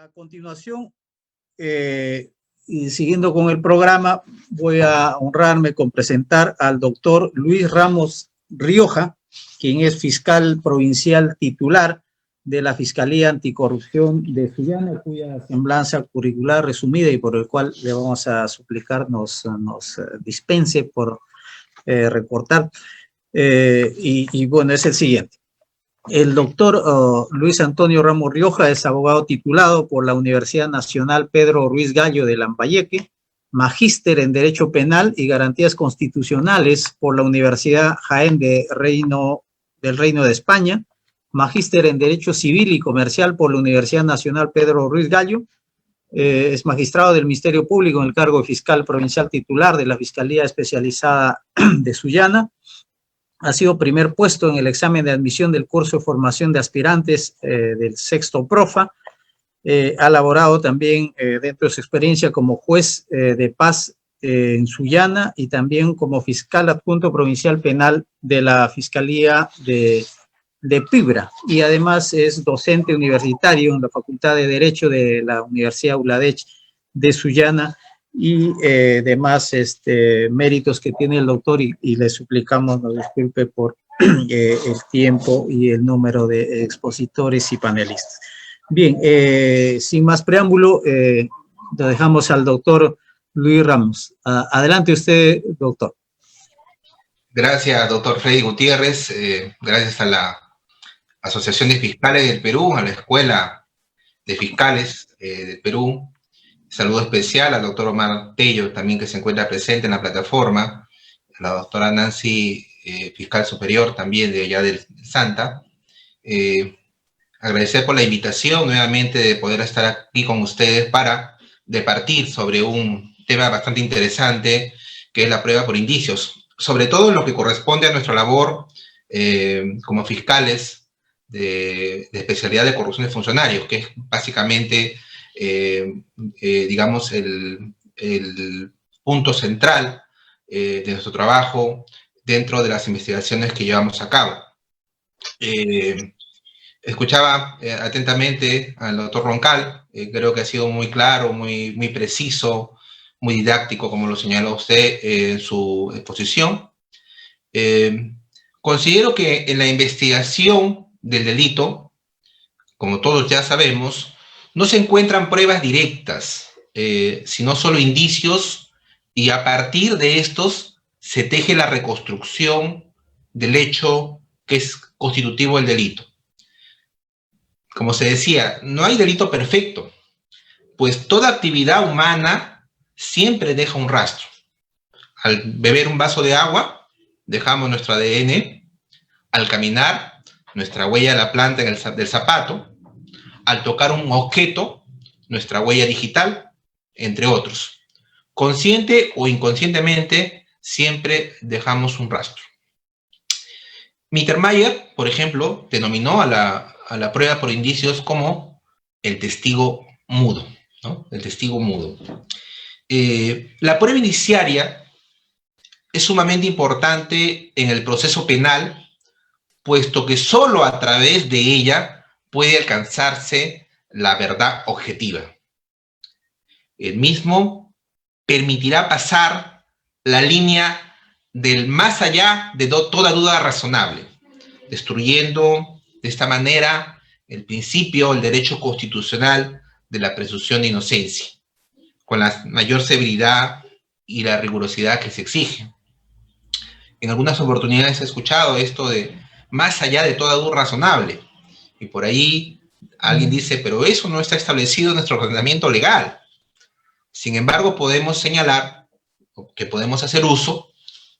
A continuación, y siguiendo con el programa, voy a honrarme con presentar al doctor Luis Ramos Rioja, quien es fiscal provincial titular de la Fiscalía Anticorrupción de Sullana, cuya semblanza curricular resumida y por el cual le vamos a suplicar nos dispense por reportar. Bueno, es el siguiente. El doctor Luis Antonio Ramos Rioja es abogado titulado por la Universidad Nacional Pedro Ruiz Gallo de Lambayeque, magíster en Derecho Penal y Garantías Constitucionales por la Universidad Jaén del Reino de España, magíster en Derecho Civil y Comercial por la Universidad Nacional Pedro Ruiz Gallo, es magistrado del Ministerio Público en el cargo de fiscal provincial titular de la Fiscalía Especializada de Sullana. Ha sido primer puesto en el examen de admisión del curso de formación de aspirantes del sexto PROFA. Ha laborado también dentro de su experiencia como juez de paz en Sullana y también como fiscal adjunto provincial penal de la Fiscalía de Piura. Y además es docente universitario en la Facultad de Derecho de la Universidad ULADECH de Sullana y demás méritos que tiene el doctor y le suplicamos nos disculpe por el tiempo y el número de expositores y panelistas. Bien, sin más preámbulo, lo dejamos al doctor Luis Ramos. Adelante usted, doctor. Gracias, doctor Freddy Gutiérrez. Gracias a la Asociación de Fiscales del Perú, a la Escuela de Fiscales del Perú. Saludo especial al doctor Omar Tello, también que se encuentra presente en la plataforma, a la doctora Nancy, fiscal superior también de allá del Santa. Agradecer por la invitación nuevamente de poder estar aquí con ustedes para departir sobre un tema bastante interesante, que es la prueba por indicios, sobre todo en lo que corresponde a nuestra labor como fiscales de especialidad de corrupción de funcionarios, que es básicamente digamos, el punto central de nuestro trabajo dentro de las investigaciones que llevamos a cabo. Escuchaba atentamente al doctor Roncal, creo que ha sido muy claro, muy preciso, muy didáctico, como lo señaló usted en su exposición. Considero que en la investigación del delito, como todos ya sabemos, no se encuentran pruebas directas, sino solo indicios, y a partir de estos se teje la reconstrucción del hecho que es constitutivo del delito. Como se decía, no hay delito perfecto, pues toda actividad humana siempre deja un rastro. Al beber un vaso de agua, dejamos nuestro ADN, al caminar, nuestra huella de la planta del zapato, al tocar un objeto, nuestra huella digital, entre otros. Consciente o inconscientemente, siempre dejamos un rastro. Mittermeier, por ejemplo, denominó a la prueba por indicios como el testigo mudo, ¿no? El testigo mudo. La prueba indiciaria es sumamente importante en el proceso penal, puesto que solo a través de ella puede alcanzarse la verdad objetiva. El mismo permitirá pasar la línea del más allá de toda duda razonable, destruyendo de esta manera el principio, el derecho constitucional de la presunción de inocencia, con la mayor severidad y la rigurosidad que se exige. En algunas oportunidades he escuchado esto de más allá de toda duda razonable. Y por ahí alguien dice, pero eso no está establecido en nuestro ordenamiento legal. Sin embargo, podemos señalar que podemos hacer uso,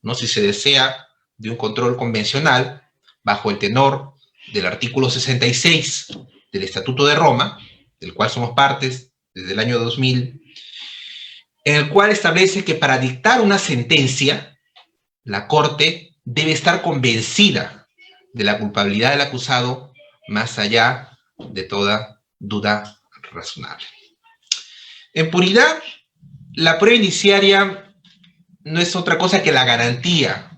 ¿no?, si se desea, de un control convencional bajo el tenor del artículo 66 del Estatuto de Roma, del cual somos partes desde el año 2000, en el cual establece que para dictar una sentencia, la Corte debe estar convencida de la culpabilidad del acusado más allá de toda duda razonable. En puridad, la prueba indiciaria no es otra cosa que la garantía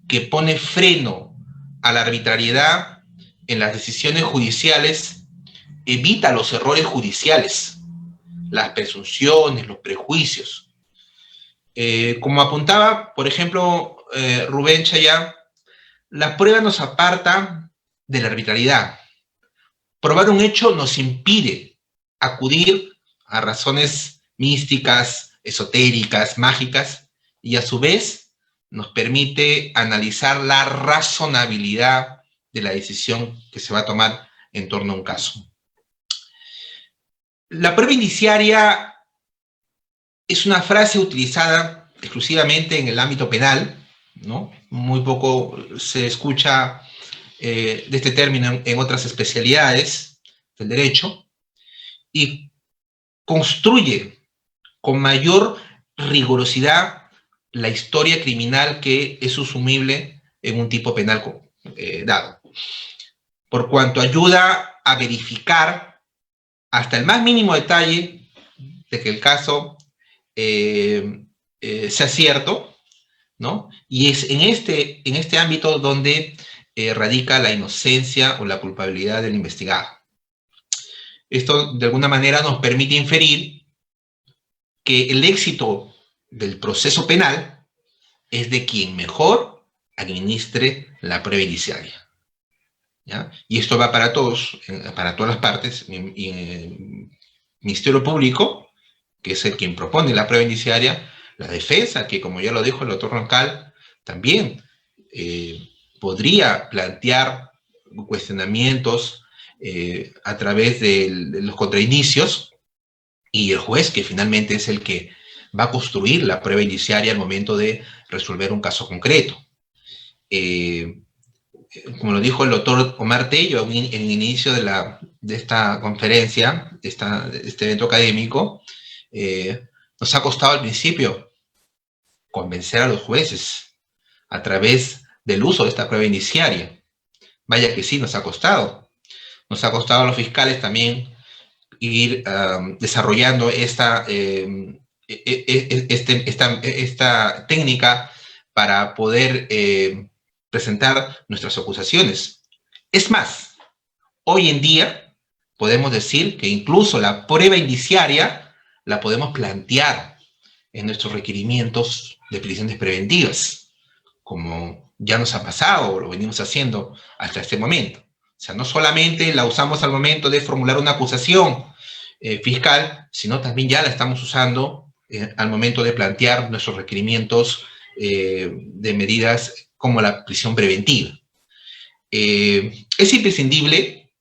que pone freno a la arbitrariedad en las decisiones judiciales evita los errores judiciales, las presunciones, los prejuicios. Como apuntaba, por ejemplo, Rubén Chayán, la prueba nos aparta de la arbitrariedad. Probar un hecho nos impide acudir a razones místicas, esotéricas, mágicas, y a su vez nos permite analizar la razonabilidad de la decisión que se va a tomar en torno a un caso. La prueba indiciaria es una frase utilizada exclusivamente en el ámbito penal, ¿no? Muy poco se escucha de este término en otras especialidades del derecho, y construye con mayor rigurosidad la historia criminal que es asumible en un tipo penal dado, por cuanto ayuda a verificar hasta el más mínimo detalle de que el caso sea cierto, ¿no? Y es en este ámbito donde radica la inocencia o la culpabilidad del investigado. Esto, de alguna manera, nos permite inferir que el éxito del proceso penal es de quien mejor administre la prueba indiciaria, ¿ya? Y esto va para todos, para todas las partes, y el Ministerio Público, que es el quien propone la prueba indiciaria, la defensa, que como ya lo dijo el doctor Roncal, también podría plantear cuestionamientos a través de los contraindicios, y el juez, que finalmente es el que va a construir la prueba indiciaria al momento de resolver un caso concreto. Como lo dijo el doctor Omar Tello en el inicio de esta conferencia, de este evento académico, nos ha costado al principio convencer a los jueces a través del uso de esta prueba indiciaria. Vaya que sí, nos ha costado. Nos ha costado a los fiscales también ir desarrollando esta técnica para poder presentar nuestras acusaciones. Es más, hoy en día podemos decir que incluso la prueba indiciaria la podemos plantear en nuestros requerimientos de prisiones preventivas, como ya nos ha pasado o lo venimos haciendo hasta este momento. O sea, no solamente la usamos al momento de formular una acusación fiscal, sino también ya la estamos usando al momento de plantear nuestros requerimientos de medidas como la prisión preventiva. Es imprescindible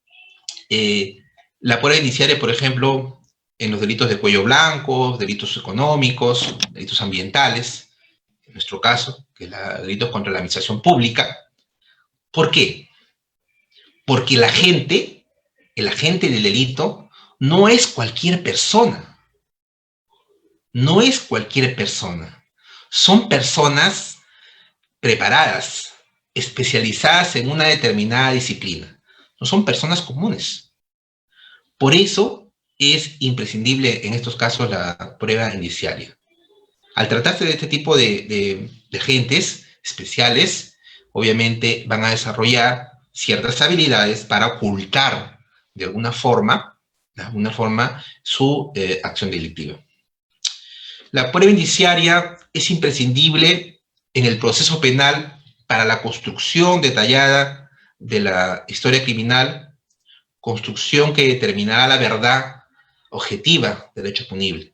la prueba indiciaria, por ejemplo, en los delitos de cuello blanco, delitos económicos, delitos ambientales, en nuestro caso, que es delitos contra la administración pública. ¿Por qué? Porque el agente del delito no es cualquier persona. No es cualquier persona. Son personas preparadas, especializadas en una determinada disciplina. No son personas comunes. Por eso es imprescindible en estos casos la prueba indiciaria. Al tratarse de este tipo de agentes especiales, obviamente van a desarrollar ciertas habilidades para ocultar de alguna forma su acción delictiva. La prueba indiciaria es imprescindible en el proceso penal para la construcción detallada de la historia criminal, construcción que determinará la verdad objetiva del hecho punible.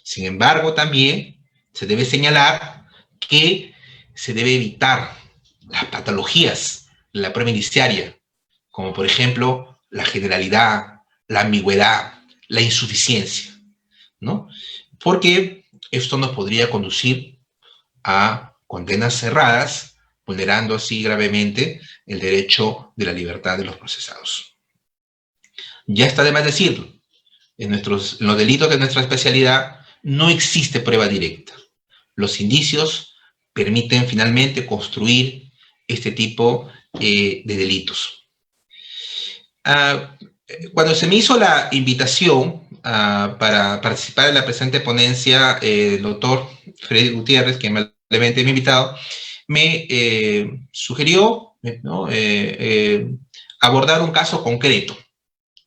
Sin embargo, también se debe señalar que se debe evitar las patologías de la prueba indiciaria, como por ejemplo la generalidad, la ambigüedad, la insuficiencia, ¿no? Porque esto nos podría conducir a condenas cerradas, vulnerando así gravemente el derecho de la libertad de los procesados. Ya está de más decirlo, en los delitos de nuestra especialidad no existe prueba directa. Los indicios permiten finalmente construir este tipo de delitos. Cuando se me hizo la invitación para participar en la presente ponencia, el doctor Freddy Gutiérrez, que amablemente me ha invitado, me sugirió, ¿no?, abordar un caso concreto,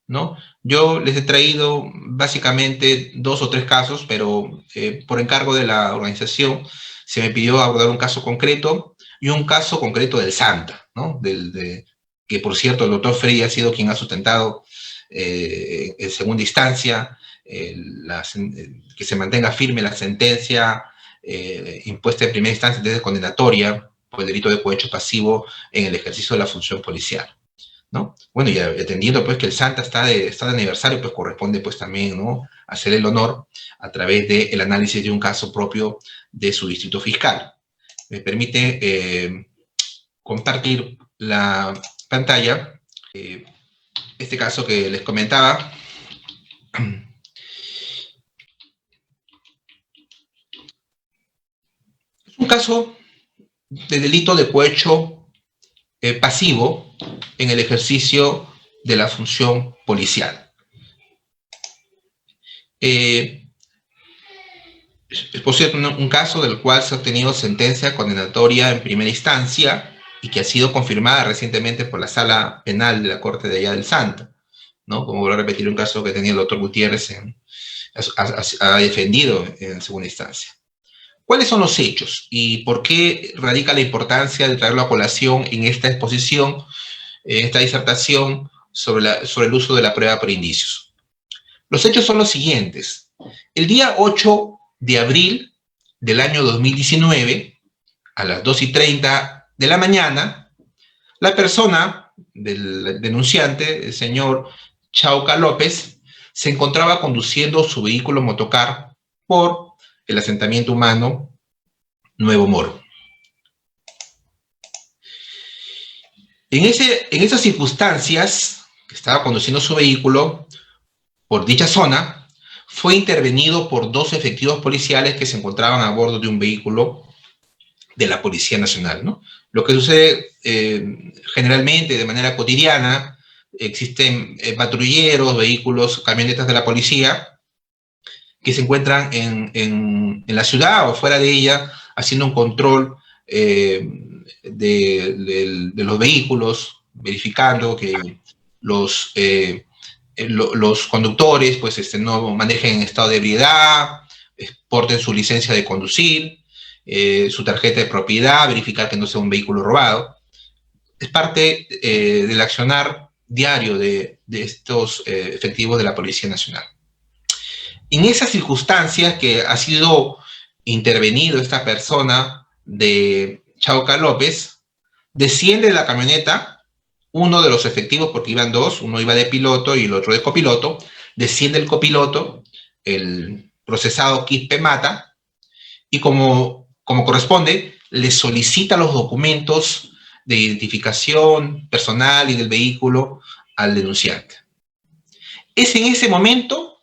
¿no?, Yo les he traído básicamente 2 o 3 casos, pero por encargo de la organización se me pidió abordar un caso concreto y un caso concreto del Santa, ¿no? Que por cierto el doctor Frey ha sido quien ha sustentado en segunda instancia que se mantenga firme la sentencia impuesta en primera instancia desde condenatoria por el delito de cohecho pasivo en el ejercicio de la función policial, ¿no? Bueno, y atendiendo pues que el Santa está de aniversario, pues corresponde pues también, ¿no?, hacer el honor a través del análisis de un caso propio de su distrito fiscal. Me permite compartir la pantalla. Este caso que les comentaba es un caso de delito de cohecho pasivo en el ejercicio de la función policial. Es por cierto un caso del cual se ha obtenido sentencia condenatoria en primera instancia y que ha sido confirmada recientemente por la Sala Penal de la Corte de allá del Santa, ¿no? Como voy a repetir un caso que tenía el doctor Gutiérrez ha defendido en segunda instancia. ¿Cuáles son los hechos y por qué radica la importancia de traerlo a colación en esta exposición, en esta disertación sobre el uso de la prueba por indicios? Los hechos son los siguientes. El día 8 de abril del año 2019, a las 2:30 de la mañana, la persona del denunciante, el señor Chauca López, se encontraba conduciendo su vehículo motocar por el asentamiento humano Nuevo Moro. En esas circunstancias, que estaba conduciendo su vehículo por dicha zona, fue intervenido por 2 efectivos policiales que se encontraban a bordo de un vehículo de la Policía Nacional, ¿no? Lo que sucede generalmente, de manera cotidiana, existen patrulleros, vehículos, camionetas de la policía que se encuentran en la ciudad o fuera de ella haciendo un control de los vehículos, verificando que los conductores pues no manejen en estado de ebriedad, porten su licencia de conducir, su tarjeta de propiedad, verificar que no sea un vehículo robado. Es parte del accionar diario de estos efectivos de la Policía Nacional. En esas circunstancias que ha sido intervenido esta persona de Chauca López, desciende de la camioneta uno de los efectivos, porque iban 2, uno iba de piloto y el otro de copiloto, desciende el copiloto, el procesado Quispe Mata, y como corresponde, le solicita los documentos de identificación personal y del vehículo al denunciante. Es en ese momento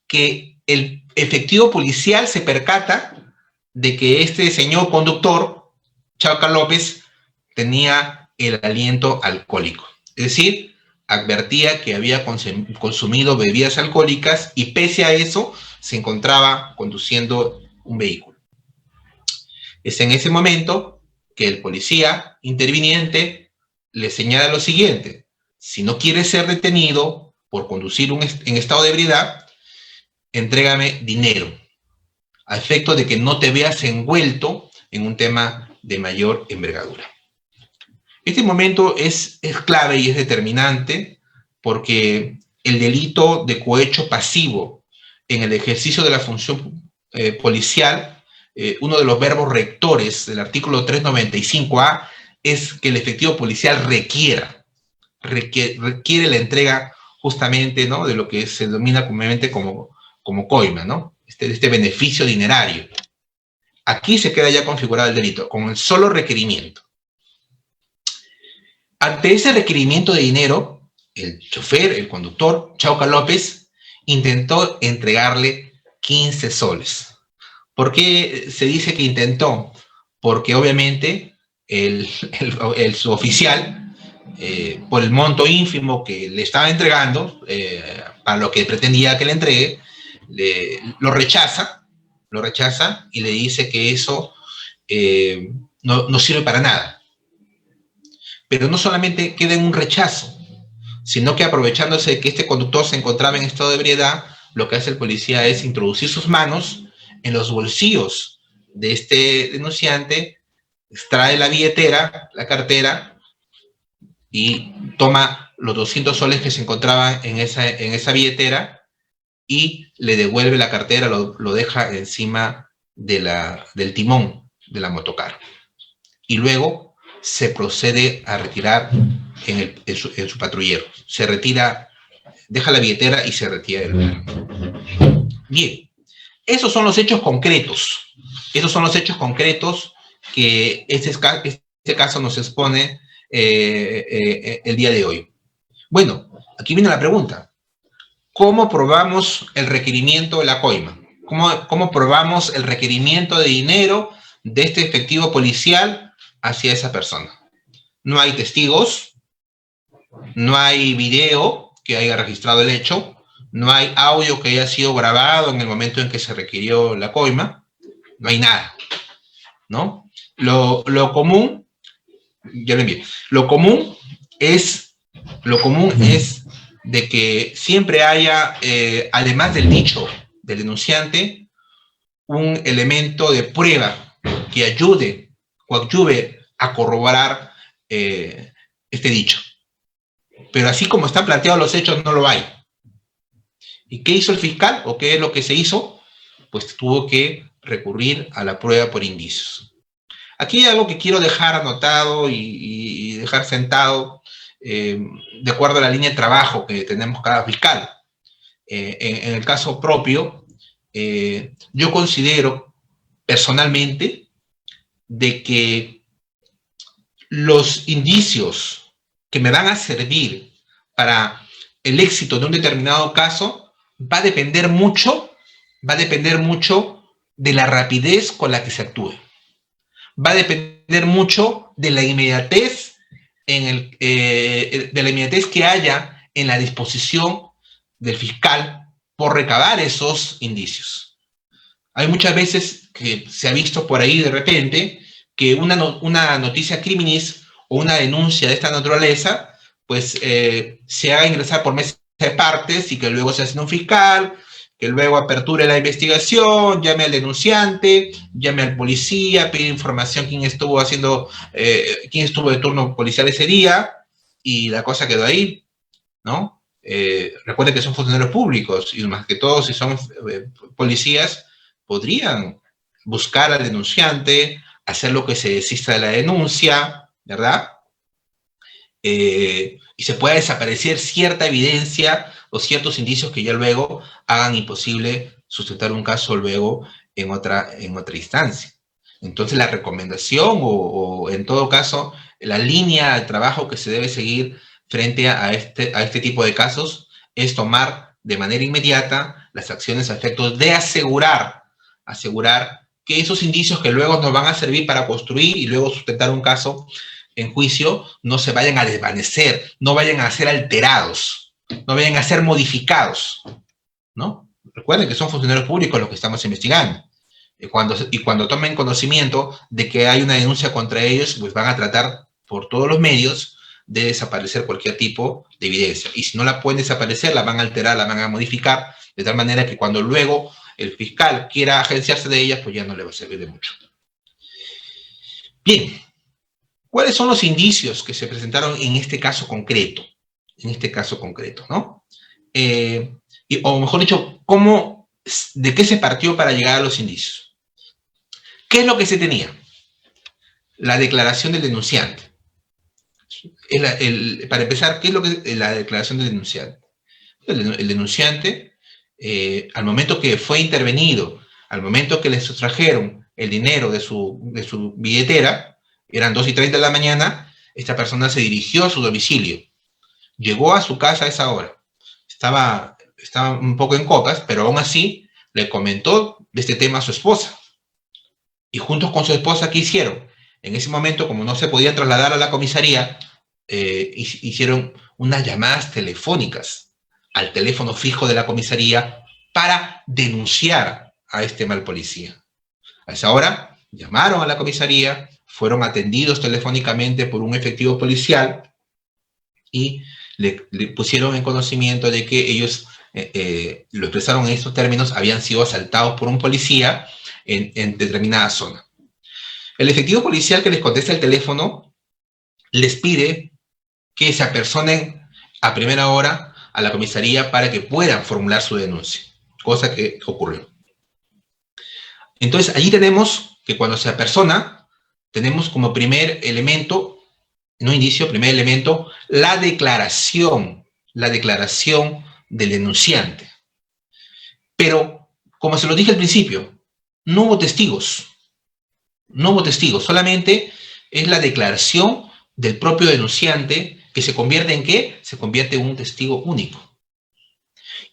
que el efectivo policial se percata de que este señor conductor, Chauca López, tenía el aliento alcohólico. Es decir, advertía que había consumido bebidas alcohólicas y pese a eso se encontraba conduciendo un vehículo. Es en ese momento que el policía interviniente le señala lo siguiente: si no quieres ser detenido por conducir en estado de ebriedad, entrégame dinero, a efecto de que no te veas envuelto en un tema de mayor envergadura. Este momento es clave y es determinante porque el delito de cohecho pasivo en el ejercicio de la función policial, uno de los verbos rectores del artículo 395A es que el efectivo policial requiere la entrega justamente, ¿no?, de lo que se denomina comúnmente como coima, ¿no?, este beneficio dinerario. Aquí se queda ya configurado el delito con el solo requerimiento. Ante ese requerimiento de dinero, el chofer, el conductor, Chauca López, intentó entregarle 15 soles. ¿Por qué se dice que intentó? Porque obviamente su oficial, por el monto ínfimo que le estaba entregando, para lo que pretendía que le entregue, lo rechaza y le dice que eso no sirve para nada. Pero no solamente queda en un rechazo, sino que aprovechándose de que este conductor se encontraba en estado de ebriedad, lo que hace el policía es introducir sus manos en los bolsillos de este denunciante, extrae la billetera, la cartera, y toma los 200 soles que se encontraban en esa billetera y le devuelve la cartera, lo deja encima del timón de la motocar. Y luego se procede a retirar en su patrullero. Se retira, deja la billetera y se retira del lugar. Bien, esos son los hechos concretos. Esos son los hechos concretos que este caso nos expone el día de hoy. Bueno, aquí viene la pregunta. ¿Cómo probamos el requerimiento de la coima? ¿Cómo probamos el requerimiento de dinero de este efectivo policial hacia esa persona? No hay testigos, no hay video que haya registrado el hecho, no hay audio que haya sido grabado en el momento en que se requirió la coima, no hay nada, ¿no? Lo común, ya lo envié, lo común es de que siempre haya, además del dicho del denunciante, un elemento de prueba que ayude o ayude a corroborar este dicho. Pero así como están planteados los hechos, no lo hay. ¿Y qué hizo el fiscal? ¿O qué es lo que se hizo? Pues tuvo que recurrir a la prueba por indicios. Aquí hay algo que quiero dejar anotado y dejar sentado de acuerdo a la línea de trabajo que tenemos cada fiscal. En el caso propio, yo considero personalmente de que los indicios que me van a servir para el éxito de un determinado caso va a depender mucho de la rapidez con la que se actúe. Va a depender mucho de la inmediatez de la inmediatez que haya en la disposición del fiscal por recabar esos indicios. Hay muchas veces que se ha visto por ahí de repente que una noticia criminis o una denuncia de esta naturaleza pues se haga ingresar por mesa de partes y que luego se hace un fiscal, que luego aperture la investigación, llame al denunciante, llame al policía, pide información quién estuvo de turno policial ese día, y la cosa quedó ahí, ¿no? Recuerden que son funcionarios públicos, y más que todo, si son policías, podrían buscar al denunciante, hacer lo que se desista de la denuncia, ¿verdad? Y se pueda desaparecer cierta evidencia o ciertos indicios que ya luego hagan imposible sustentar un caso luego en otra instancia. Entonces la recomendación o en todo caso la línea de trabajo que se debe seguir frente a este tipo de casos es tomar de manera inmediata las acciones a efectos de asegurar que esos indicios que luego nos van a servir para construir y luego sustentar un caso en juicio no se vayan a desvanecer, no vayan a ser alterados, no vayan a ser modificados, ¿no? Recuerden que son funcionarios públicos los que estamos investigando. Y cuando tomen conocimiento de que hay una denuncia contra ellos, pues van a tratar por todos los medios de desaparecer cualquier tipo de evidencia. Y si no la pueden desaparecer, la van a alterar, la van a modificar, de tal manera que cuando luego el fiscal quiera agenciarse de ellas, pues ya no le va a servir de mucho. Bien. ¿Cuáles son los indicios que se presentaron en este caso concreto? ¿No? O mejor dicho, ¿de qué se partió para llegar a los indicios? ¿Qué es lo que se tenía? La declaración del denunciante. Para empezar, ¿qué es lo que es la declaración del denunciante? El denunciante, al momento que fue intervenido, al momento que le sustrajeron el dinero de su billetera, eran 2:30 de la mañana, esta persona se dirigió a su domicilio. Llegó a su casa a esa hora. Estaba un poco en copas, pero aún así le comentó de este tema a su esposa. Y juntos con su esposa, ¿qué hicieron? En ese momento, como no se podían trasladar a la comisaría, hicieron unas llamadas telefónicas al teléfono fijo de la comisaría para denunciar a este mal policía. A esa hora llamaron a la comisaría, fueron atendidos telefónicamente por un efectivo policial y le pusieron en conocimiento de que ellos, lo expresaron en estos términos, habían sido asaltados por un policía en determinada zona. El efectivo policial que les contesta el teléfono les pide que se apersonen a primera hora a la comisaría para que puedan formular su denuncia, cosa que ocurrió. Entonces, allí tenemos que cuando se apersona, tenemos como primer elemento, no indicio, primer elemento, la declaración del denunciante. Pero, como se lo dije al principio, no hubo testigos, solamente es la declaración del propio denunciante que se convierte en ¿qué? Se convierte en un testigo único.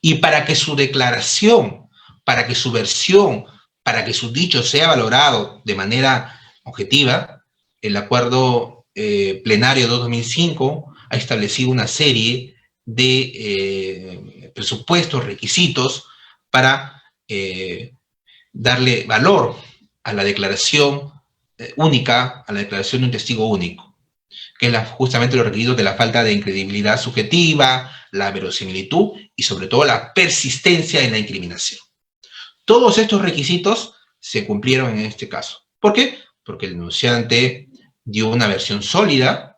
Y para que su declaración, para que su versión, para que su dicho sea valorado de manera objetiva, el acuerdo plenario de 2005 ha establecido una serie de presupuestos, requisitos para darle valor a la declaración única, a la declaración de un testigo único, que es justamente los requisitos de la falta de incredibilidad subjetiva, la verosimilitud y sobre todo la persistencia en la incriminación. Todos estos requisitos se cumplieron en este caso. ¿Por qué? Porque el denunciante dio una versión sólida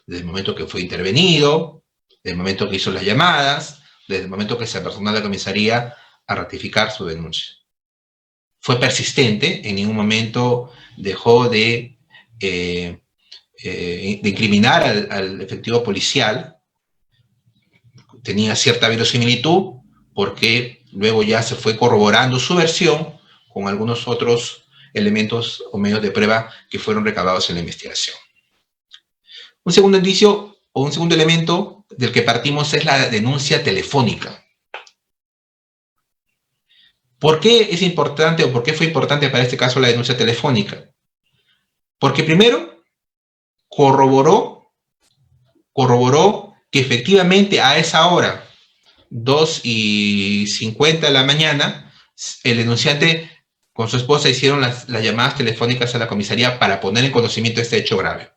desde el momento que fue intervenido, desde el momento que hizo las llamadas, desde el momento que se apersonó a la comisaría a ratificar su denuncia. Fue persistente, en ningún momento dejó de incriminar al efectivo policial, tenía cierta verosimilitud porque luego ya se fue corroborando su versión con algunos otros elementos o medios de prueba que fueron recabados en la investigación. Un segundo indicio o un segundo elemento del que partimos es la denuncia telefónica. ¿Por qué es importante o por qué fue importante para este caso la denuncia telefónica? Porque primero corroboró que efectivamente a esa hora, 2:50 de la mañana, el denunciante con su esposa hicieron las llamadas telefónicas a la comisaría para poner en conocimiento este hecho grave.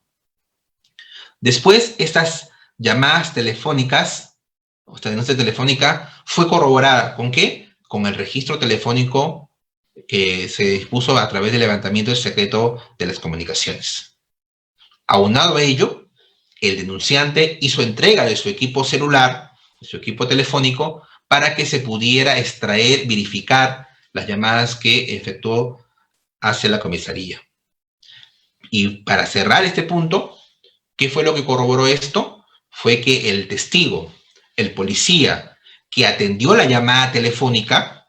Después, estas llamadas telefónicas, esta denuncia telefónica, fue corroborada ¿con qué? Con el registro telefónico que se dispuso a través del levantamiento del secreto de las comunicaciones. Aunado a ello, el denunciante hizo entrega de su equipo celular, de su equipo telefónico, para que se pudiera extraer, verificar las llamadas que efectuó hacia la comisaría. Y para cerrar este punto, ¿qué fue lo que corroboró esto? Fue que el testigo, el policía que atendió la llamada telefónica,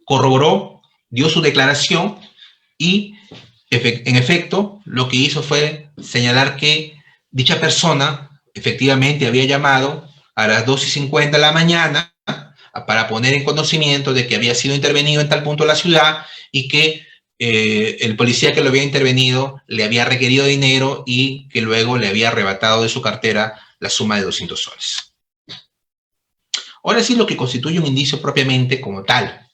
corroboró, dio su declaración y en efecto lo que hizo fue señalar que dicha persona efectivamente había llamado a las 2:50 de la mañana para poner en conocimiento de que había sido intervenido en tal punto de la ciudad y que el policía que lo había intervenido le había requerido dinero y que luego le había arrebatado de su cartera la suma de 200 soles. Ahora sí, lo que constituye un indicio propiamente como tal.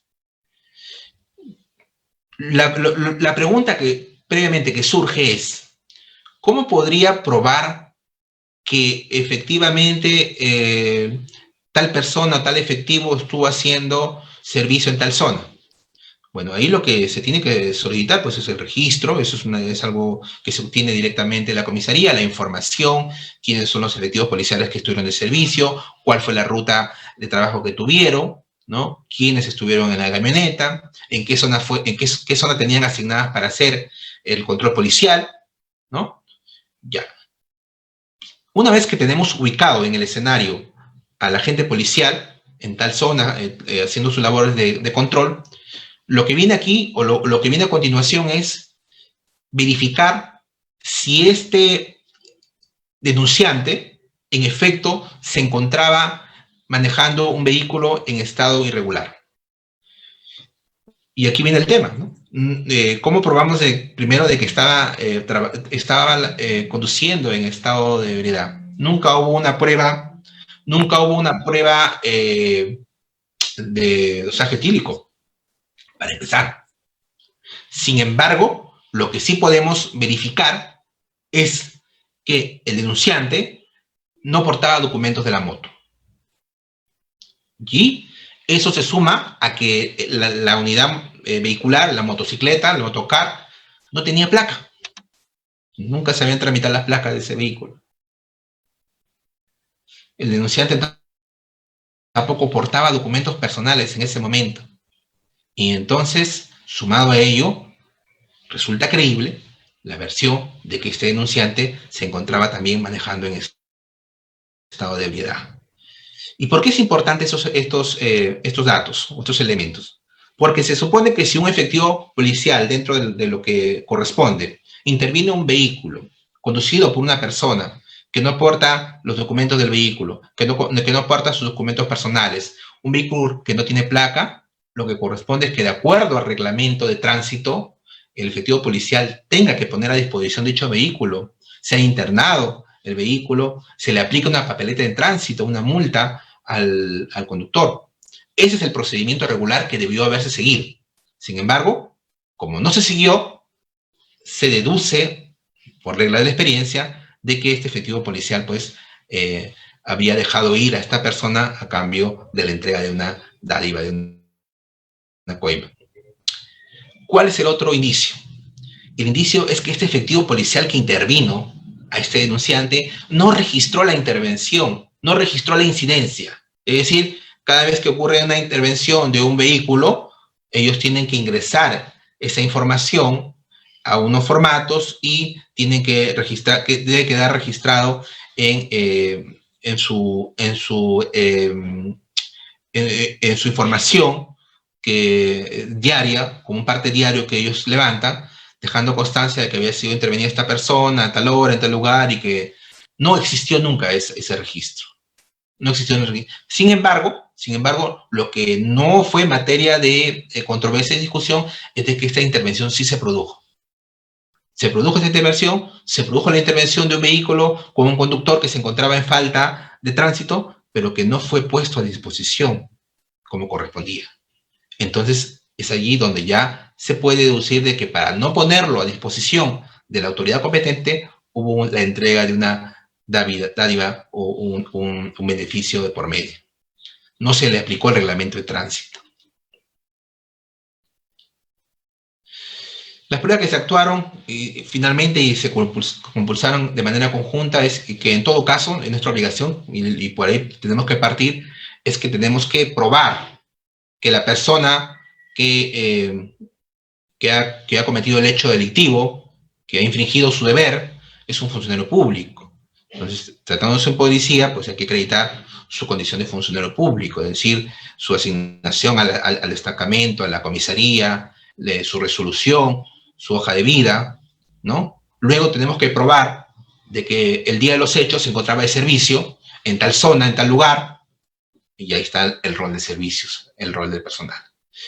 La pregunta que previamente que surge es, ¿cómo podría probar que efectivamente tal persona o tal efectivo estuvo haciendo servicio en tal zona? Bueno, ahí lo que se tiene que solicitar pues, es el registro, eso es algo que se obtiene directamente de la comisaría, la información, quiénes son los efectivos policiales que estuvieron de servicio, cuál fue la ruta de trabajo que tuvieron, ¿no? Quiénes estuvieron en la camioneta, en qué zona tenían asignadas para hacer el control policial, ¿no? Ya. Una vez que tenemos ubicado en el escenario al agente policial en tal zona, haciendo sus labores de control, lo que viene aquí, o lo que viene a continuación es verificar si este denunciante, en efecto, se encontraba manejando un vehículo en estado irregular. Y aquí viene el tema, ¿no? ¿Cómo probamos primero de que estaba conduciendo en estado de ebriedad? Nunca hubo una prueba de dosaje etílico, para empezar. Sin embargo, Lo que sí podemos verificar es que el denunciante no portaba documentos de la moto. Y eso se suma a que la unidad vehicular, la motocicleta, el motocar, no tenía placa. Nunca se habían tramitado las placas de ese vehículo. El denunciante tampoco portaba documentos personales en ese momento. Y entonces, sumado a ello, resulta creíble la versión de que este denunciante se encontraba también manejando en estado de ebriedad. ¿Y por qué es importante estos datos, estos elementos? Porque se supone que si un efectivo policial, dentro de lo que corresponde, interviene un vehículo conducido por una persona que no porta los documentos del vehículo, que no porta sus documentos personales, un vehículo que no tiene placa, lo que corresponde es que, de acuerdo al reglamento de tránsito, el efectivo policial tenga que poner a disposición dicho vehículo, sea internado el vehículo, se le aplica una papeleta de tránsito, una multa al conductor. Ese es el procedimiento regular que debió haberse seguido. Sin embargo, como no se siguió, se deduce, por regla de la experiencia, de que este efectivo policial pues había dejado ir a esta persona a cambio de la entrega de una dádiva, de una coima. ¿Cuál es el otro indicio? El indicio es que este efectivo policial que intervino a este denunciante no registró la intervención, no registró la incidencia. Es decir, cada vez que ocurre una intervención de un vehículo, ellos tienen que ingresar esa información a unos formatos y tienen que registrar, que debe quedar registrado en su información diaria, como un parte diario que ellos levantan, dejando constancia de que había sido intervenida esta persona a tal hora, en tal lugar, y que no existió nunca ese registro. No existió en el registro. Sin embargo, lo que no fue materia de controversia y discusión es de que esta intervención sí se produjo. Se produjo esta intervención, se produjo la intervención de un vehículo con un conductor que se encontraba en falta de tránsito, pero que no fue puesto a disposición como correspondía. Entonces, es allí donde ya se puede deducir de que, para no ponerlo a disposición de la autoridad competente, hubo la entrega de una dádiva o un beneficio de por medio. No se le aplicó el reglamento de tránsito. Las pruebas que se actuaron finalmente y se compulsaron de manera conjunta es que, en todo caso, en nuestra obligación, y por ahí tenemos que partir, es que tenemos que probar que la persona que ha cometido el hecho delictivo, que ha infringido su deber, es un funcionario público. Entonces, tratándose de un policía, pues hay que acreditar su condición de funcionario público, es decir, su asignación al destacamento, a la comisaría, su resolución, su hoja de vida, ¿no? Luego tenemos que probar de que el día de los hechos se encontraba de servicio en tal zona, en tal lugar, y ahí está el rol de servicios, el rol del personal.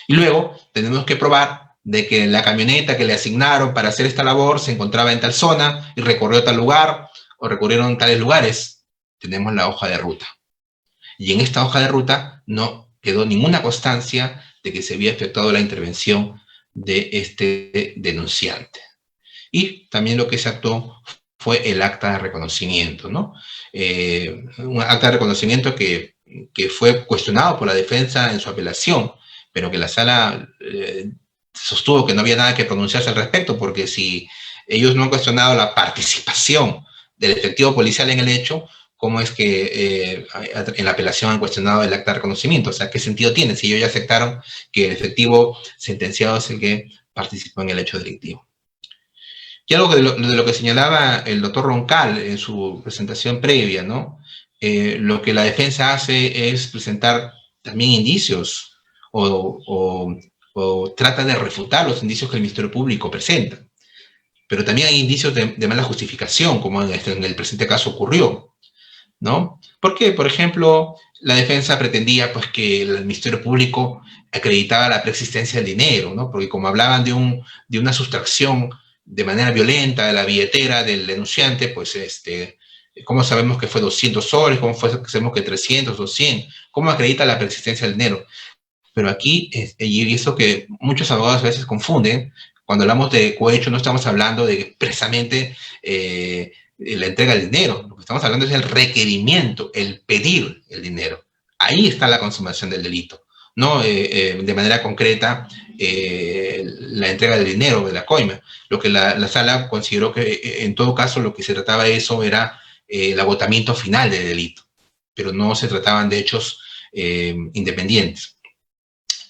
Y luego tenemos que probar de que la camioneta que le asignaron para hacer esta labor se encontraba en tal zona y recorrió tal lugar o recorrieron tales lugares. Tenemos la hoja de ruta. Y en esta hoja de ruta no quedó ninguna constancia de que se había efectuado la intervención de este denunciante. Y también lo que se actuó fue el acta de reconocimiento, ¿no? Un acta de reconocimiento que fue cuestionado por la defensa en su apelación, pero que la sala sostuvo que no había nada que pronunciarse al respecto, porque si ellos no han cuestionado la participación del efectivo policial en el hecho, ¿cómo es que en la apelación han cuestionado el acta de reconocimiento? O sea, ¿qué sentido tiene si ellos ya aceptaron que el efectivo sentenciado es el que participó en el hecho delictivo? Y algo de lo que señalaba el doctor Roncal en su presentación previa, ¿no? Lo que la defensa hace es presentar también indicios o trata de refutar los indicios que el Ministerio Público presenta. Pero también hay indicios de mala justificación, como en el presente caso ocurrió, ¿no? Porque, por ejemplo, la defensa pretendía pues, que el Ministerio Público acreditaba la preexistencia del dinero, ¿no? Porque como hablaban de una sustracción de manera violenta de la billetera del denunciante, pues ¿cómo sabemos que fue 200 soles? ¿Cómo sabemos que 300 o 100? ¿Cómo acredita la persistencia del dinero? Pero aquí, y eso que muchos abogados a veces confunden, Cuando hablamos de cohecho no estamos hablando de expresamente la entrega del dinero. Lo que estamos hablando es el requerimiento, el pedir el dinero. Ahí está la consumación del delito. No de manera concreta la entrega del dinero, de la coima. Lo que la sala consideró que en todo caso lo que se trataba de eso era el agotamiento final del delito, pero no se trataban de hechos independientes.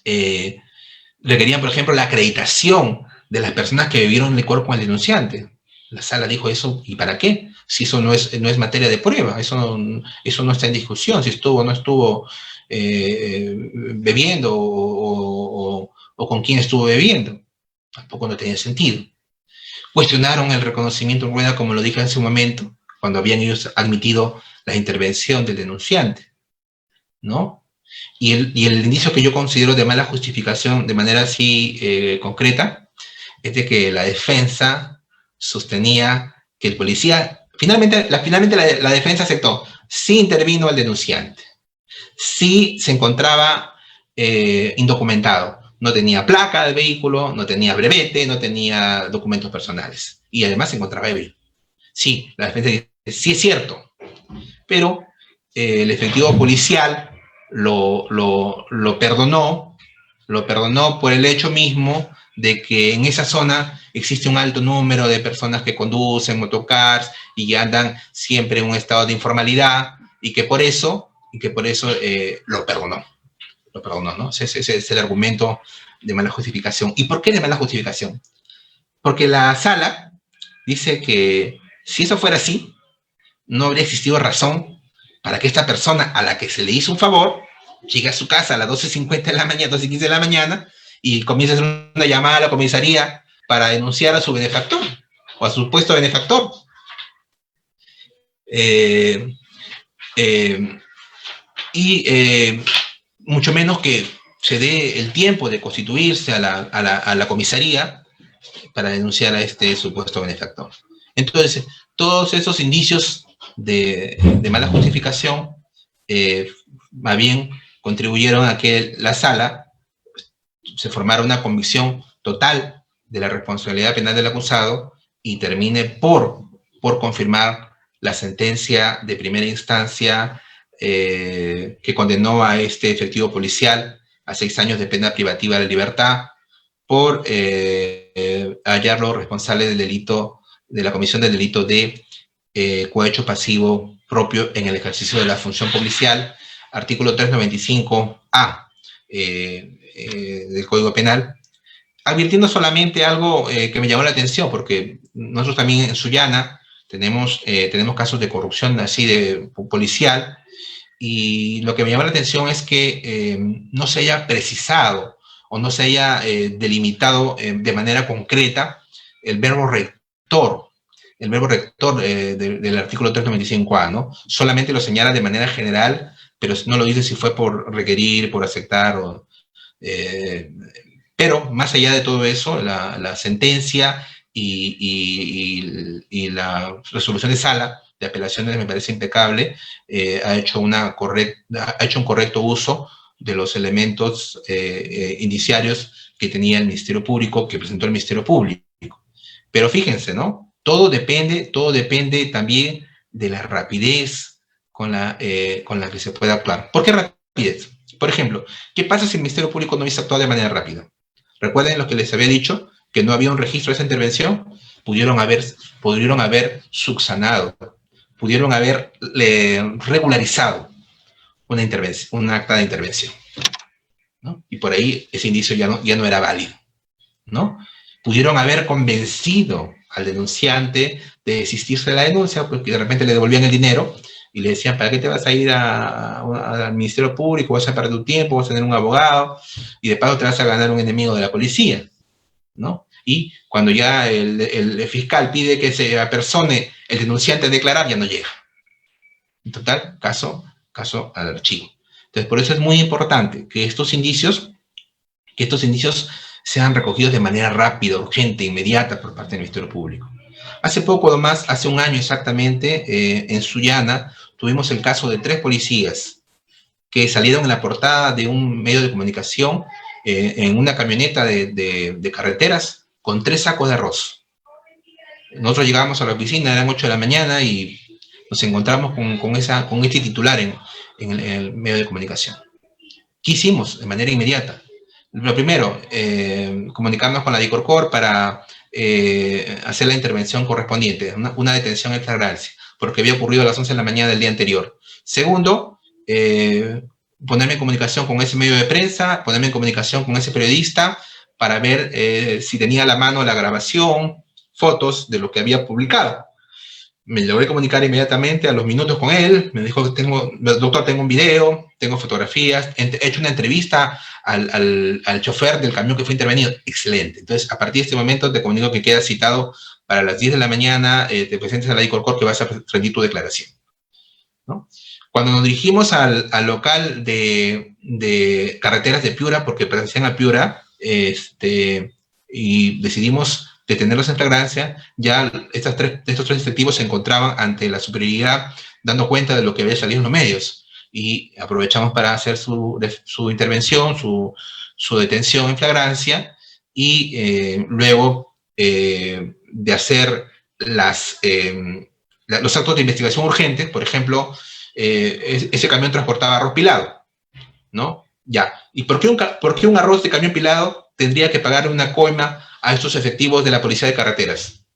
Requerían, por ejemplo, la acreditación de las personas que bebieron licor con el denunciante. La sala dijo eso, ¿y para qué? Si eso no es materia de prueba, eso no está en discusión, si estuvo o no estuvo bebiendo o con quién estuvo bebiendo. Tampoco no tenía sentido. Cuestionaron el reconocimiento en rueda, como lo dije hace un momento, cuando habían ellos admitido la intervención del denunciante, ¿no? Y el indicio que yo considero de mala justificación, de manera así concreta, es de que la defensa sostenía que el policía, finalmente la defensa aceptó, sí intervino al denunciante, sí se encontraba indocumentado, no tenía placa del vehículo, no tenía brevete, no tenía documentos personales, y además se encontraba ebrio. Sí, la defensa dice, sí es cierto, pero el efectivo policial lo perdonó por el hecho mismo de que en esa zona existe un alto número de personas que conducen motocars y que andan siempre en un estado de informalidad y que por eso lo perdonó, ¿no? Ese es el argumento de mala justificación. ¿Y por qué de mala justificación? Porque la sala dice que si eso fuera así, no habría existido razón para que esta persona a la que se le hizo un favor llegue a su casa a las 12:50 de la mañana, 12:15 de la mañana, y comience a hacer una llamada a la comisaría para denunciar a su benefactor o a su supuesto benefactor. Mucho menos que se dé el tiempo de constituirse a la comisaría para denunciar a este supuesto benefactor. Entonces, todos esos indicios de mala justificación más bien contribuyeron a que la sala se formara una convicción total de la responsabilidad penal del acusado y termine por confirmar la sentencia de primera instancia que condenó a este efectivo policial a 6 años de pena privativa de libertad por hallarlo responsable del delito, de la comisión del delito de cohecho pasivo propio en el ejercicio de la función policial, artículo 395A del Código Penal, advirtiendo solamente algo que me llamó la atención, porque nosotros también en Sullana tenemos casos de corrupción así de policial, y lo que me llamó la atención es que no se haya precisado o no se haya delimitado de manera concreta el verbo rector del artículo 395A, ¿no? Solamente lo señala de manera general, pero no lo dice si fue por requerir, por aceptar, pero más allá de todo eso, la sentencia y la resolución de sala de apelaciones me parece impecable, ha hecho un correcto uso de los elementos indiciarios que tenía el Ministerio Público, que presentó el Ministerio Público. Pero fíjense, ¿no? Todo depende también de la rapidez con la que se puede actuar. ¿Por qué rapidez? Por ejemplo, ¿qué pasa si el Ministerio Público no hubiese actuado de manera rápida? Recuerden lo que les había dicho, que no había un registro de esa intervención, pudieron haber subsanado, pudieron haber regularizado un acta de intervención, ¿no? Y por ahí ese indicio ya no era válido, ¿no? Pudieron haber convencido al denunciante de desistirse de la denuncia, porque de repente le devolvían el dinero y le decían, ¿para qué te vas a ir al Ministerio Público? Vas a perder tu tiempo, vas a tener un abogado y de paso te vas a ganar un enemigo de la policía, ¿no? Y cuando ya el fiscal pide que se apersone el denunciante a declarar, ya no llega. En total, caso al archivo. Entonces, por eso es muy importante que estos indicios sean recogidos de manera rápida, urgente, inmediata por parte del Ministerio Público. Hace poco, nomás, hace un año exactamente, en Sullana, tuvimos el caso de 3 policías que salieron en la portada de un medio de comunicación en una camioneta de carreteras con 3 sacos de arroz. Nosotros llegábamos a la oficina, eran 8 de la mañana y nos encontramos con este titular en el medio de comunicación. ¿Qué hicimos de manera inmediata? Lo primero, comunicarnos con la DICORCOR para hacer la intervención correspondiente, una detención en flagrancia, porque había ocurrido a las 11 de la mañana del día anterior. Segundo, ponerme en comunicación con ese medio de prensa, ponerme en comunicación con ese periodista para ver si tenía a la mano la grabación, fotos de lo que había publicado. Me logré comunicar inmediatamente a los minutos con él, me dijo, doctor, tengo un video, tengo fotografías, he hecho una entrevista al chofer del camión que fue intervenido. Excelente. Entonces, a partir de este momento te comunico que quedas citado para las 10 de la mañana, te presentes a la DICORCOR que vas a rendir tu declaración, ¿no? Cuando nos dirigimos al local de carreteras de Piura, porque pertenecían a Piura, y decidimos detenerlos en flagrancia, ya estos tres efectivos se encontraban ante la superioridad dando cuenta de lo que había salido en los medios y aprovechamos para hacer su intervención, su detención en flagrancia y luego de hacer los actos de investigación urgentes, por ejemplo, ese camión transportaba arroz pilado, ¿no? Ya. ¿Y por qué un arroz de camión pilado tendría que pagar una coima a estos efectivos de la policía de carreteras?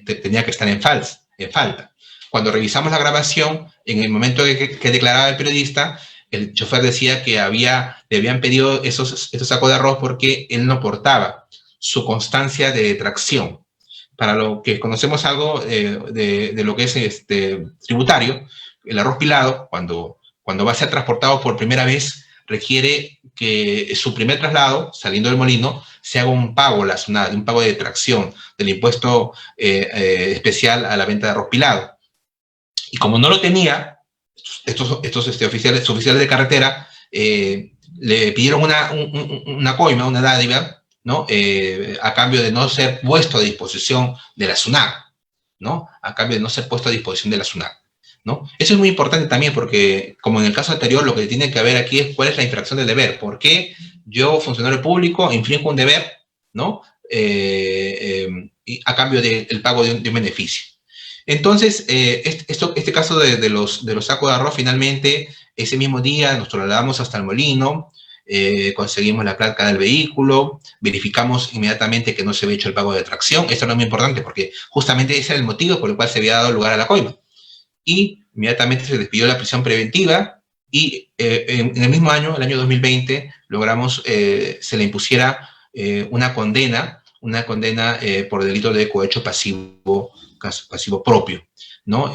Tenía que estar en falta. Cuando revisamos la grabación, en el momento que declaraba el periodista, el chofer decía que le habían pedido esos sacos de arroz porque él no portaba su constancia de tracción. Para lo que conocemos algo de lo que es tributario, el arroz pilado, cuando va a ser transportado por primera vez, requiere que su primer traslado, saliendo del molino, se haga un pago, un pago de tracción del impuesto especial a la venta de arroz pilado. Y como no lo tenía, estos oficiales de carretera le pidieron una coima, una dádiva, ¿no? A cambio de no ser puesto a disposición de la SUNAT, ¿no? A cambio de no ser puesto a disposición de la SUNAT, ¿no? Eso es muy importante también porque, como en el caso anterior, lo que tiene que haber aquí es cuál es la infracción del deber. ¿Por qué yo, funcionario público, infringo un deber, ¿no? A cambio del pago de un beneficio? Entonces, este caso de los sacos de arroz, finalmente, ese mismo día nos trasladamos hasta el molino, conseguimos la placa del vehículo, verificamos inmediatamente que no se había hecho el pago de tracción. Esto no es muy importante porque justamente ese era el motivo por el cual se había dado lugar a la coima. Y inmediatamente se despidió la prisión preventiva y en el mismo año, el año 2020, logramos se le impusiera una condena por delito de cohecho pasivo propio, ¿no?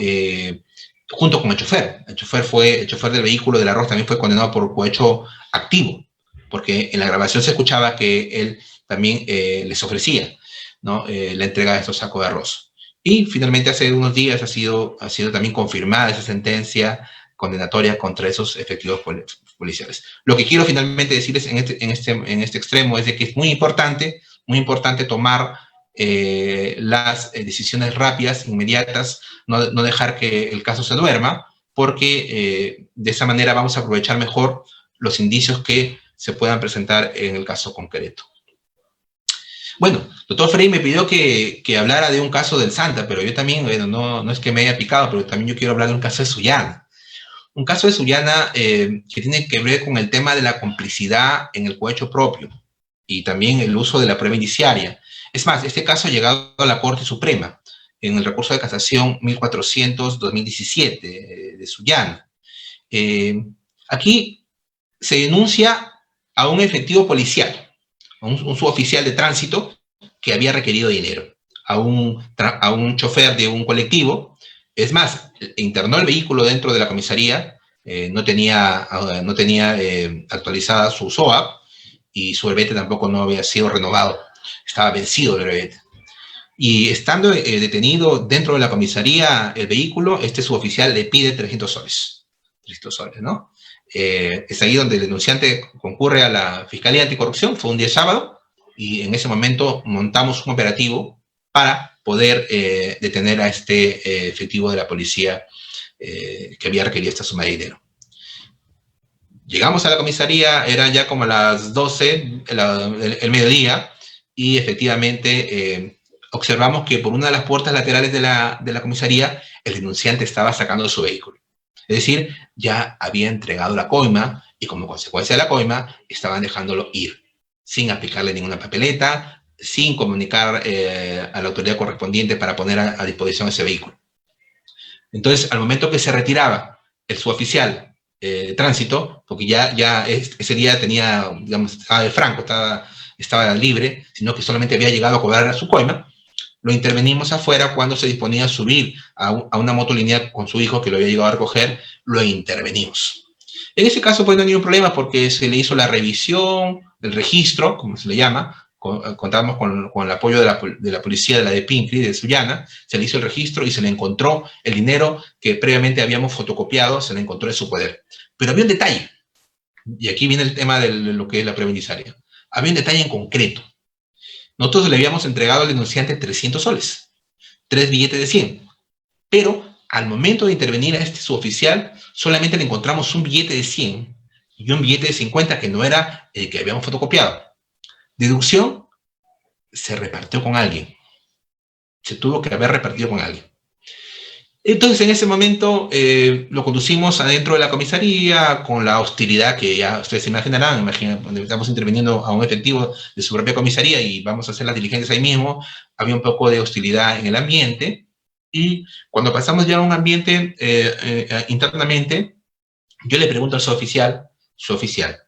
Junto con el chofer. El chofer del vehículo del arroz también fue condenado por cohecho activo, porque en la grabación se escuchaba que él también les ofrecía, ¿no? La entrega de estos sacos de arroz. Y finalmente hace unos días ha sido también confirmada esa sentencia condenatoria contra esos efectivos policiales. Lo que quiero finalmente decirles en este extremo es de que es muy importante tomar las decisiones rápidas, inmediatas, no dejar que el caso se duerma, porque de esa manera vamos a aprovechar mejor los indicios que se puedan presentar en el caso concreto. Bueno, doctor Frey me pidió que hablara de un caso del Santa, pero yo también, bueno, no es que me haya picado, pero también yo quiero hablar de un caso de Sullana. Un caso de Sullana que tiene que ver con el tema de la complicidad en el cohecho propio y también el uso de la prueba indiciaria. Es más, este caso ha llegado a la Corte Suprema en el recurso de casación 1400-2017 de Sullana. Aquí se denuncia a un efectivo policial, un suboficial de tránsito que había requerido dinero a un chofer de un colectivo. Es más, internó el vehículo dentro de la comisaría, no tenía actualizada su SOAP y su brevete tampoco no había sido renovado, estaba vencido el brevete. Y estando detenido dentro de la comisaría el vehículo, este suboficial le pide 300 soles. 300 soles, ¿no? Es ahí donde el denunciante concurre a la Fiscalía Anticorrupción, fue un día sábado, y en ese momento montamos un operativo para poder detener a este efectivo de la policía que había requerido esta suma de dinero. Llegamos a la comisaría, eran ya como las 12, el mediodía, y efectivamente observamos que por una de las puertas laterales de la comisaría el denunciante estaba sacando su vehículo. Es decir, ya había entregado la coima y como consecuencia de la coima estaban dejándolo ir, sin aplicarle ninguna papeleta, sin comunicar a la autoridad correspondiente para poner a disposición ese vehículo. Entonces, al momento que se retiraba el suboficial de tránsito, porque ya ese día tenía, digamos, estaba de franco, estaba libre, sino que solamente había llegado a cobrar su coima, lo intervenimos afuera cuando se disponía a subir a una moto lineal con su hijo que lo había llegado a recoger, lo intervenimos. En ese caso pues no hay ningún problema porque se le hizo la revisión del registro, como se le llama, contábamos con el apoyo de la policía de la de Pincri, de Sullana, se le hizo el registro y se le encontró el dinero que previamente habíamos fotocopiado, se le encontró en su poder. Pero había un detalle, y aquí viene el tema de lo que es la prueba indiciaria. Había un detalle en concreto. Nosotros le habíamos entregado al denunciante 300 soles, 3 billetes de 100, pero al momento de intervenir a este suboficial, solamente le encontramos un billete de 100 y un billete de 50 que no era el que habíamos fotocopiado. Deducción, se repartió con alguien. Se tuvo que haber repartido con alguien. Entonces, en ese momento, lo conducimos adentro de la comisaría con la hostilidad que ya ustedes se imaginarán. Estamos interviniendo a un efectivo de su propia comisaría y vamos a hacer las diligencias ahí mismo. Había un poco de hostilidad en el ambiente. Y cuando pasamos ya a un ambiente internamente, yo le pregunto al suboficial,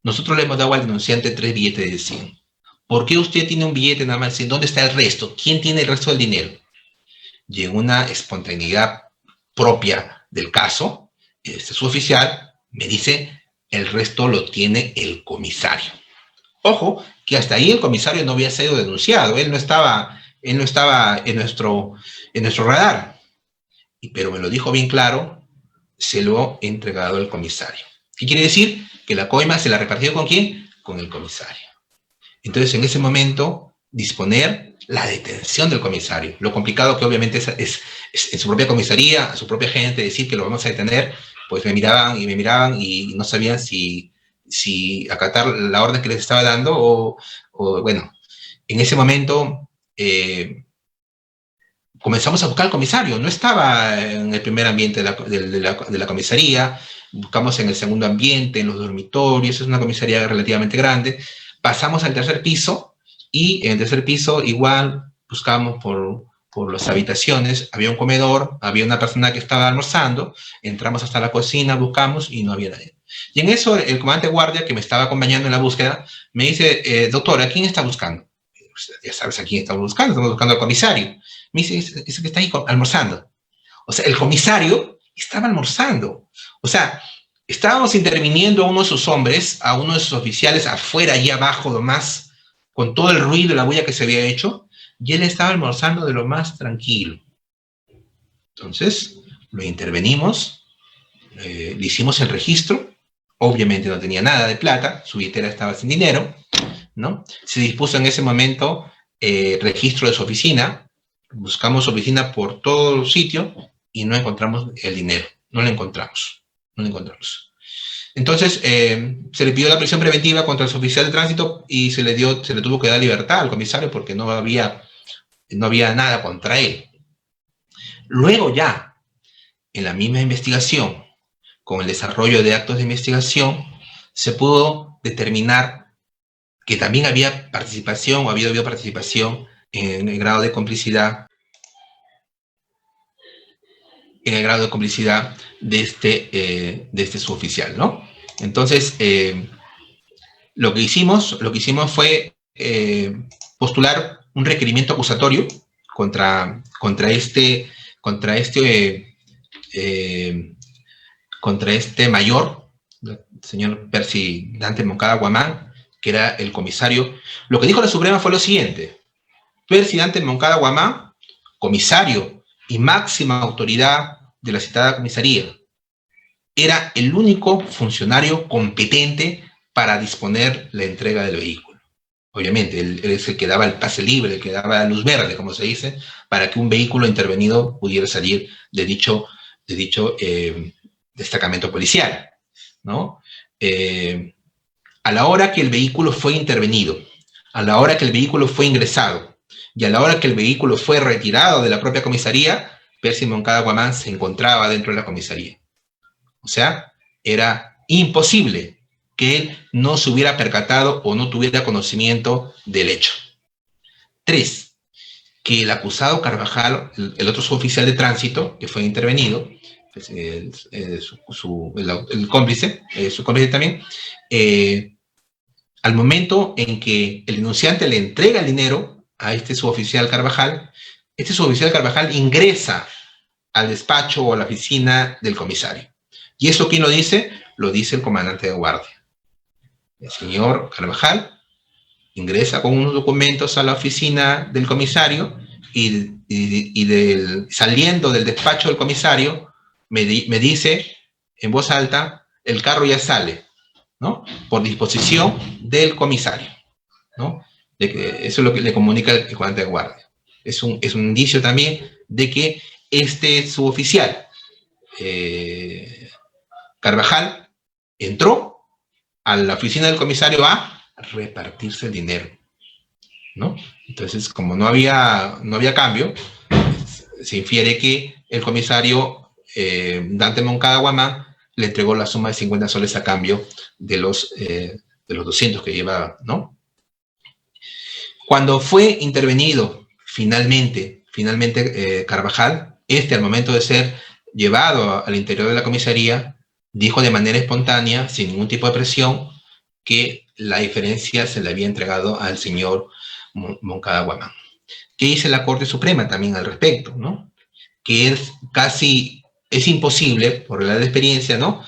nosotros le hemos dado al denunciante 3 billetes de 100. ¿Por qué usted tiene un billete nada más? ¿Dónde está el resto? ¿Quién tiene el resto del dinero? Y en una espontaneidad propia del caso, este suboficial me dice, el resto lo tiene el comisario. Ojo, que hasta ahí el comisario no había sido denunciado, él no estaba en nuestro radar. Pero me lo dijo bien claro, se lo he entregado al comisario. ¿Qué quiere decir? Que la coima se la repartió ¿con quién? Con el comisario. Entonces, en ese momento, disponer la detención del comisario. Lo complicado que obviamente es en su propia comisaría, a su propia gente, decir que lo vamos a detener, pues me miraban y no sabían si acatar la orden que les estaba dando o bueno, en ese momento comenzamos a buscar al comisario. No estaba en el primer ambiente de la comisaría, buscamos en el segundo ambiente, en los dormitorios, es una comisaría relativamente grande. Pasamos al tercer piso y en el tercer piso igual buscamos por las habitaciones, había un comedor, había una persona que estaba almorzando, entramos hasta la cocina, buscamos y no había nadie. Y en eso el comandante guardia que me estaba acompañando en la búsqueda me dice, doctor, ¿a quién está buscando? Ya sabes a quién estamos buscando al comisario. Me dice, ese que está ahí almorzando. O sea, el comisario estaba almorzando. O sea, estábamos interviniendo a uno de sus hombres, a uno de sus oficiales afuera, allí abajo nomás, con todo el ruido y la bulla que se había hecho, y él estaba almorzando de lo más tranquilo. Entonces, lo intervenimos, le hicimos el registro, obviamente no tenía nada de plata, su billetera estaba sin dinero, ¿no? Se dispuso en ese momento registro de su oficina, buscamos su oficina por todo el sitio y no encontramos el dinero, no lo encontramos. Entonces, se le pidió la prisión preventiva contra el oficial de tránsito y se le tuvo que dar libertad al comisario porque no había nada contra él. Luego ya, en la misma investigación, con el desarrollo de actos de investigación, se pudo determinar que también había participación o había habido participación en el grado de complicidad de este suboficial, ¿no? Entonces, lo que hicimos fue postular un requerimiento acusatorio contra este mayor, el señor Percy Dante Moncada Guamán, que era el comisario. Lo que dijo la Suprema fue lo siguiente: Percy Dante Moncada Guamán, comisario y máxima autoridad de la citada comisaría, era el único funcionario competente para disponer la entrega del vehículo. Obviamente, él es el que daba el pase libre, el que daba la luz verde, como se dice, para que un vehículo intervenido pudiera salir de dicho destacamento policial, ¿no? A la hora que el vehículo fue intervenido, a la hora que el vehículo fue ingresado y a la hora que el vehículo fue retirado de la propia comisaría, Percy Moncada Guamán se encontraba dentro de la comisaría. O sea, era imposible que él no se hubiera percatado o no tuviera conocimiento del hecho. 3, que el acusado Carvajal, el otro suboficial de tránsito que fue intervenido, pues, el cómplice, su cómplice también, al momento en que el denunciante le entrega el dinero a este suboficial Carvajal ingresa al despacho o a la oficina del comisario. ¿Y eso quién lo dice? Lo dice el comandante de guardia. El señor Carvajal ingresa con unos documentos a la oficina del comisario y saliendo del despacho del comisario me dice en voz alta, el carro ya sale, ¿no? Por disposición del comisario, ¿no? De que eso es lo que le comunica el comandante de guardia. Es un indicio también de que este suboficial, Carvajal, entró a la oficina del comisario a repartirse el dinero, ¿no? Entonces, como no había cambio, se infiere que el comisario Dante Moncada Guamán le entregó la suma de 50 soles a cambio de los 200 que llevaba, ¿no? Cuando fue intervenido finalmente Carvajal, al momento de ser llevado al interior de la comisaría, dijo de manera espontánea, sin ningún tipo de presión, que la diferencia se le había entregado al señor Moncada Guamán. ¿Qué dice la Corte Suprema también al respecto, ¿no? Que es imposible, por la experiencia, ¿no?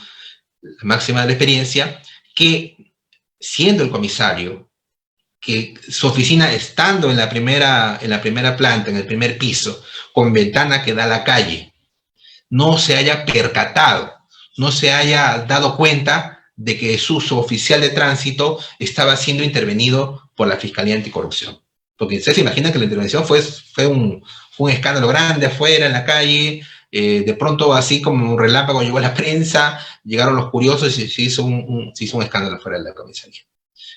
La máxima de la experiencia, que siendo el comisario, que su oficina estando en la primera planta, en el primer piso, con ventana que da a la calle, no se haya percatado, no se haya dado cuenta de que su oficial de tránsito estaba siendo intervenido por la Fiscalía Anticorrupción. Porque ustedes se imaginan que la intervención fue un escándalo grande afuera, en la calle, de pronto así como un relámpago llegó a la prensa, llegaron los curiosos y se hizo un escándalo fuera de la comisaría.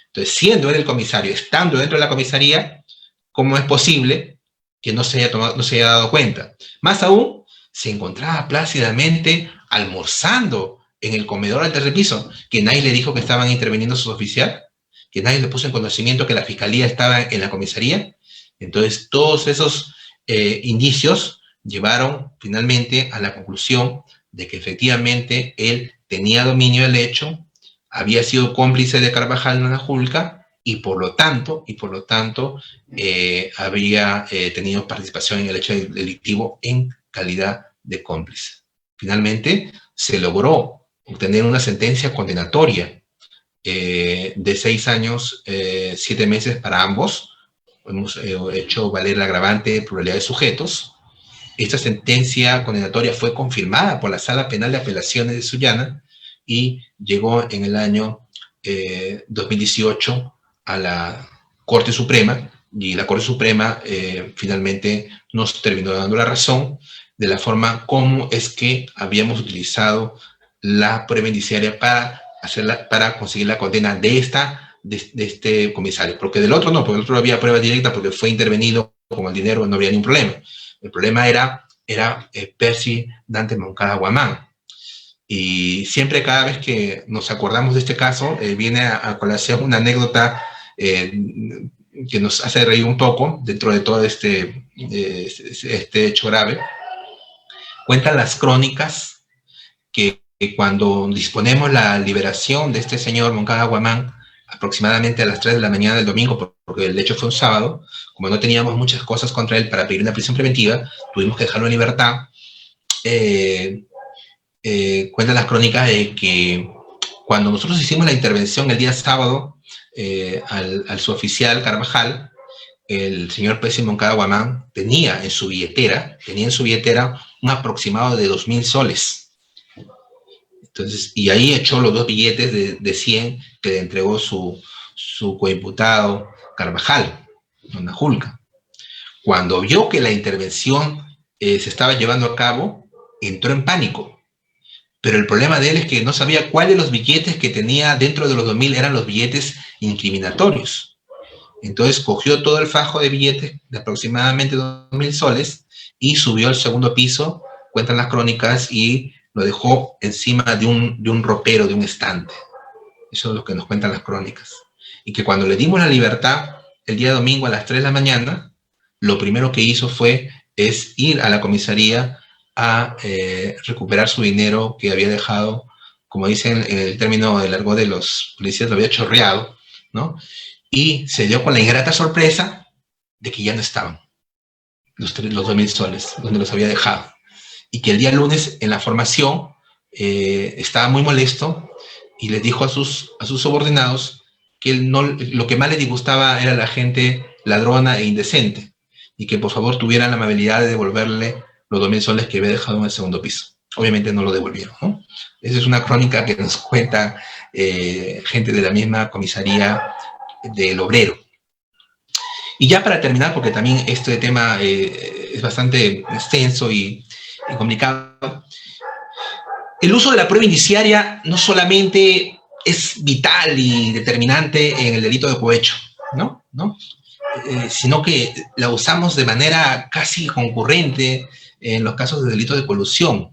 Entonces, siendo él el comisario, estando dentro de la comisaría, ¿cómo es posible que no se haya dado cuenta? Más aún, se encontraba plácidamente almorzando en el comedor del tercer piso, que nadie le dijo que estaban interviniendo sus oficiales, que nadie le puso en conocimiento que la fiscalía estaba en la comisaría. Entonces, todos esos indicios llevaron finalmente a la conclusión de que efectivamente él tenía dominio del hecho, había sido cómplice de Carvajal en la Julca y por lo tanto habría tenido participación en el hecho delictivo en calidad de cómplice. Finalmente se logró obtener una sentencia condenatoria de 6 años, 7 meses para ambos. Hemos hecho valer la agravante de pluralidad de sujetos. Esta sentencia condenatoria fue confirmada por la Sala Penal de Apelaciones de Sullana y llegó en el año 2018 a la Corte Suprema, y la Corte Suprema finalmente nos terminó dando la razón de la forma como es que habíamos utilizado la prueba indiciaria para conseguir la condena de este comisario, porque del otro no, porque del otro había prueba directa porque fue intervenido con el dinero, no había ningún problema. El problema era Percy Dante Moncada Guamán. Y siempre, cada vez que nos acordamos de este caso, viene a colación una anécdota que nos hace reír un poco dentro de todo este hecho grave. Cuentan las crónicas que cuando disponemos la liberación de este señor Moncada Guamán, aproximadamente a las 3 de la mañana del domingo, porque el hecho fue un sábado, como no teníamos muchas cosas contra él para pedir una prisión preventiva, tuvimos que dejarlo en libertad. Cuentan las crónicas de que cuando nosotros hicimos la intervención el día sábado al suboficial Carvajal, el señor Percy Moncada Guamán tenía en su billetera un aproximado de 2,000 soles. Entonces, y ahí echó los 2 billetes de 100 que le entregó su coimputado Carvajal, don Julca. Cuando vio que la intervención se estaba llevando a cabo, entró en pánico. Pero el problema de él es que no sabía cuáles de los billetes que tenía dentro de los 2,000 eran los billetes incriminatorios. Entonces cogió todo el fajo de billetes de aproximadamente 2.000 soles y subió al segundo piso, cuentan las crónicas, y lo dejó encima de un ropero, de un estante. Eso es lo que nos cuentan las crónicas. Y que cuando le dimos la libertad, el día domingo a las 3 de la mañana, lo primero que hizo es ir a la comisaría a recuperar su dinero que había dejado, como dicen en el término del argot de los policías, lo había chorreado, ¿no? Y se dio con la ingrata sorpresa de que ya no estaban los 2.000 soles, donde los había dejado. Y que el día lunes en la formación estaba muy molesto y les dijo a sus subordinados que lo que más le disgustaba era la gente ladrona e indecente, y que por favor tuvieran la amabilidad de devolverle los 2.000 soles que había dejado en el segundo piso. Obviamente no lo devolvieron, ¿no? Esa es una crónica que nos cuenta gente de la misma comisaría del Obrero. Y ya para terminar, porque también este tema es bastante extenso y complicado, el uso de la prueba indiciaria no solamente es vital y determinante en el delito de cohecho, ¿no? Sino que la usamos de manera casi concurrente en los casos de delito de colusión.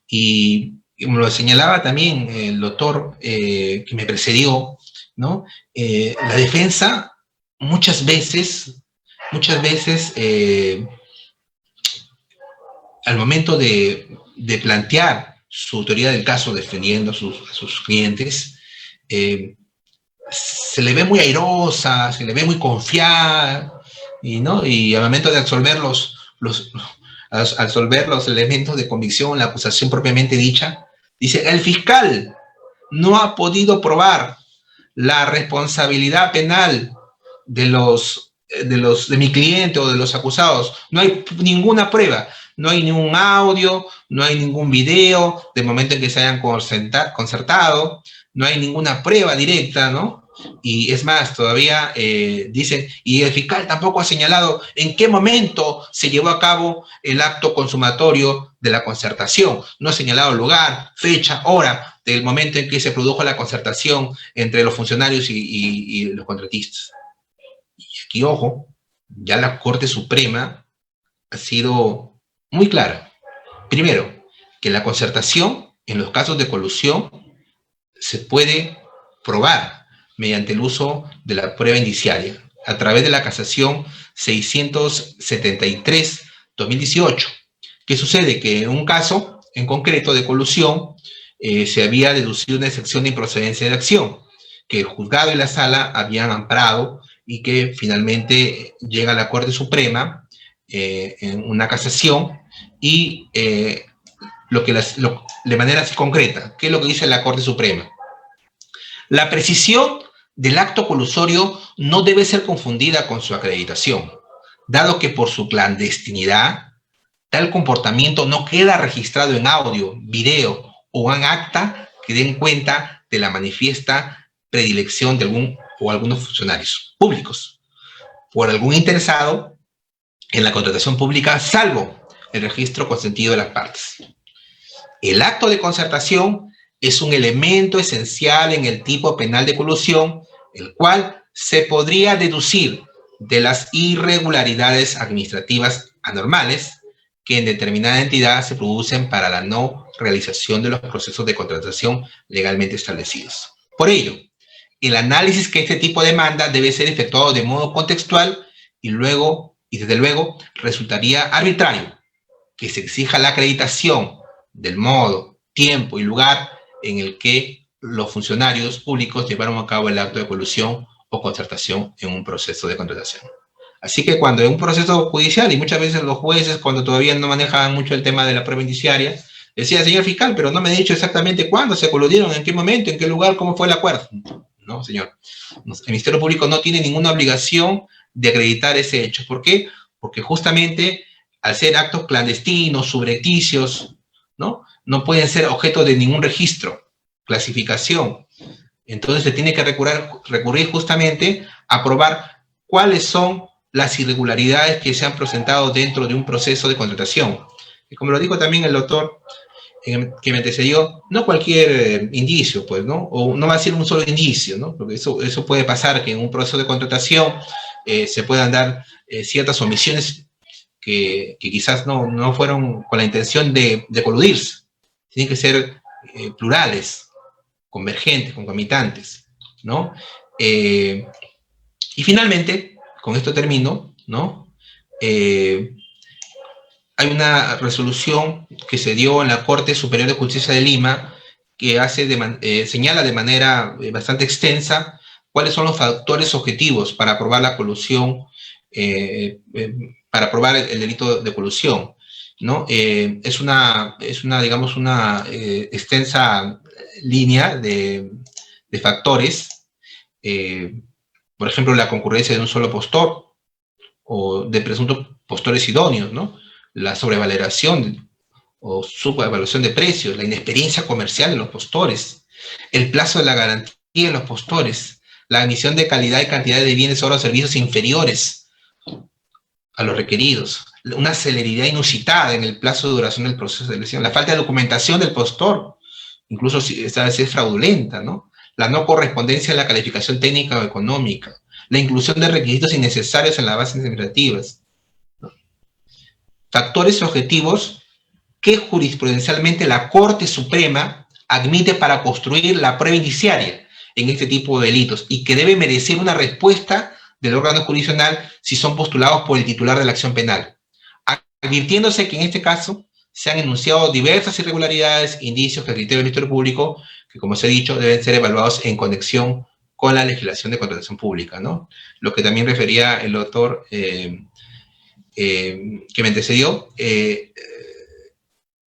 Y como lo señalaba también el doctor que me precedió, ¿no? La defensa muchas veces, al momento de plantear su teoría del caso defendiendo a sus clientes, se le ve muy airosa, se le ve muy confiada, y al momento de absolver los elementos de convicción, la acusación propiamente dicha, dice: el fiscal no ha podido probar la responsabilidad penal de mi cliente o de los acusados. No hay ninguna prueba, no hay ningún audio, no hay ningún video del momento en que se hayan concertado, no hay ninguna prueba directa, ¿no? Y es más, todavía dicen, y el fiscal tampoco ha señalado en qué momento se llevó a cabo el acto consumatorio de la concertación. No ha señalado lugar, fecha, hora del momento en que se produjo la concertación entre los funcionarios y los contratistas. Y aquí, ojo, ya la Corte Suprema ha sido muy clara. Primero, que la concertación en los casos de colusión se puede probar mediante el uso de la prueba indiciaria, a través de la casación 673-2018. ¿Qué sucede? Que en un caso en concreto de colusión se había deducido una excepción de improcedencia de acción, que el juzgado y la sala habían amparado, y que finalmente llega a la Corte Suprema en una casación, y de manera así concreta, ¿qué es lo que dice la Corte Suprema? La precisión del acto colusorio no debe ser confundida con su acreditación, dado que por su clandestinidad, tal comportamiento no queda registrado en audio, video o en acta que den cuenta de la manifiesta predilección de algunos funcionarios públicos por algún interesado en la contratación pública, salvo el registro consentido de las partes. El acto de concertación es un elemento esencial en el tipo penal de colusión, el cual se podría deducir de las irregularidades administrativas anormales que en determinada entidad se producen para la no realización de los procesos de contratación legalmente establecidos. Por ello, el análisis que este tipo demanda debe ser efectuado de modo contextual, y desde luego resultaría arbitrario que se exija la acreditación del modo, tiempo y lugar en el que los funcionarios públicos llevaron a cabo el acto de colusión o concertación en un proceso de contratación. Así que cuando en un proceso judicial, y muchas veces los jueces, cuando todavía no manejaban mucho el tema de la prueba indiciaria, decían: señor fiscal, pero no me ha dicho exactamente cuándo se coludieron, en qué momento, en qué lugar, cómo fue el acuerdo. No, señor. El Ministerio Público no tiene ninguna obligación de acreditar ese hecho. ¿Por qué? Porque justamente al ser actos clandestinos, subrepticios, no pueden ser objeto de ningún registro, clasificación. Entonces se tiene que recurrir justamente a probar cuáles son las irregularidades que se han presentado dentro de un proceso de contratación. Y como lo dijo también el doctor, que me antecedió, no cualquier indicio, pues, ¿no? O no va a ser un solo indicio, ¿no? Porque eso puede pasar, que en un proceso de contratación se puedan dar ciertas omisiones que quizás no fueron con la intención de coludirse. Tienen que ser plurales, convergentes, concomitantes, ¿no? Y finalmente, con esto termino, ¿no? Hay una resolución que se dio en la Corte Superior de Justicia de Lima que señala de manera bastante extensa cuáles son los factores objetivos para aprobar la colusión, para aprobar el delito de colusión, ¿no? Es una digamos, una extensa línea de factores, por ejemplo, la concurrencia de un solo postor o de presuntos postores idóneos, ¿no? La sobrevaloración o subevaluación de precios, la inexperiencia comercial de los postores, el plazo de la garantía de los postores, la emisión de calidad y cantidad de bienes, obras o servicios inferiores a los requeridos, una celeridad inusitada en el plazo de duración del proceso de elección, la falta de documentación del postor, incluso si esta vez es fraudulenta, ¿no? La no correspondencia a la calificación técnica o económica, la inclusión de requisitos innecesarios en las bases administrativas, ¿no? Factores objetivos que jurisprudencialmente la Corte Suprema admite para construir la prueba indiciaria en este tipo de delitos y que debe merecer una respuesta del órgano jurisdiccional si son postulados por el titular de la acción penal, advirtiéndose que en este caso se han enunciado diversas irregularidades, indicios que a criterio del Ministerio Público, que como se ha dicho, deben ser evaluados en conexión con la legislación de contratación pública, ¿no? Lo que también refería el doctor que me antecedió, que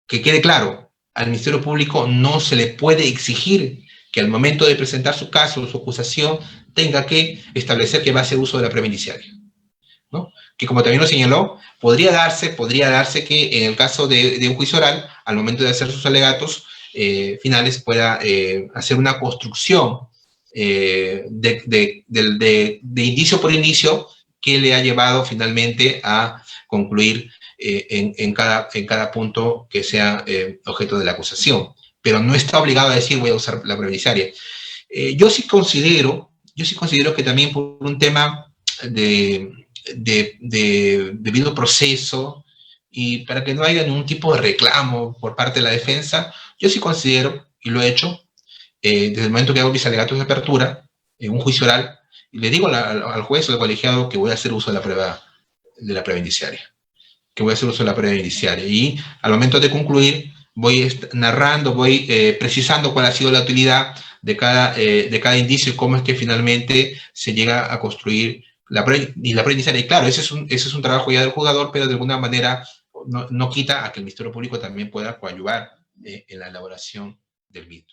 quede claro, al Ministerio Público no se le puede exigir que al momento de presentar su caso, su acusación, tenga que establecer que va a hacer uso de la prueba indiciaria, ¿no? Que como también lo señaló, podría darse que en el caso de un juicio oral, al momento de hacer sus alegatos finales, pueda hacer una construcción de indicio por indicio que le ha llevado finalmente a concluir en cada punto que sea objeto de la acusación. Pero no está obligado a decir voy a usar la prueba indiciaria. Yo sí considero que también por un tema de debido proceso y para que no haya ningún tipo de reclamo por parte de la defensa, yo sí considero, y lo he hecho, desde el momento que hago mis alegatos de apertura en un juicio oral, y le digo al juez o al colegiado que voy a hacer uso de la prueba indiciaria, y al momento de concluir voy narrando, voy precisando cuál ha sido la utilidad de cada indicio y cómo es que finalmente se llega a construir la prueba indiciaria. Y claro, ese es un trabajo ya del juzgador, pero de alguna manera no quita a que el Ministerio Público también pueda coadyuvar en la elaboración del mismo.